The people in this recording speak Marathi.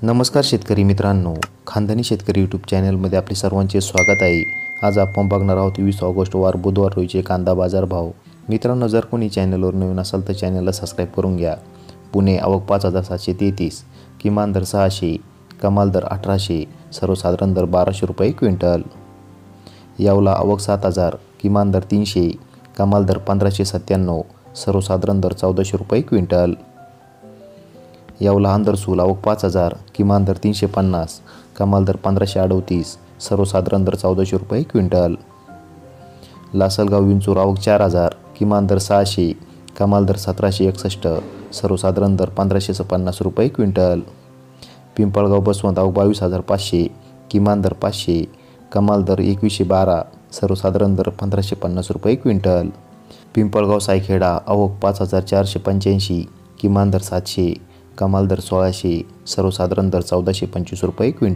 नमस्कार शेतकरी मित्रांनो, खानदानी शेतकरी यूट्यूब चॅनलमध्ये आपले सर्वांचे स्वागत आहे। आज आपण बघणार आहोत 20 ऑगस्ट वार बुधवार रोजीचे कांदा बाजार भाव। मित्रांनो, जर कोणी चॅनलवर नवीन असाल तर चॅनलला सबस्क्राईब करून घ्या। पुणे आवक 5733, किमान दर 600, कमाल दर 1800, सर्वसाधारण दर 1200 रुपये क्विंटल। यावला आवक 7000, किमान दर 300, कमाल दर 1597, सर्वसाधारण दर 1400 रुपये क्विंटल। यावला आंदरसूल आवक 5000, किमान दर 350, कमाल दर 1538, सर्वसाधारण दर 1400 रुपये क्विंटल। लासलगाव विंचूर आवक 4000, किमान दर 600, कमाल दर 1761, सर्वसाधारण दर 1550 रुपये क्विंटल। पिंपळगाव बसवंत आवक 22500, किमान दर 500, कमाल दर 2112, सर्वसाधारण दर 1550 रुपये क्विंटल। पिंपळगाव सायखेडा आवक 5485, किमान दर 700, कमाल दर 1600, सर्वसाधारण दर 1425 रुपये क्विंटल।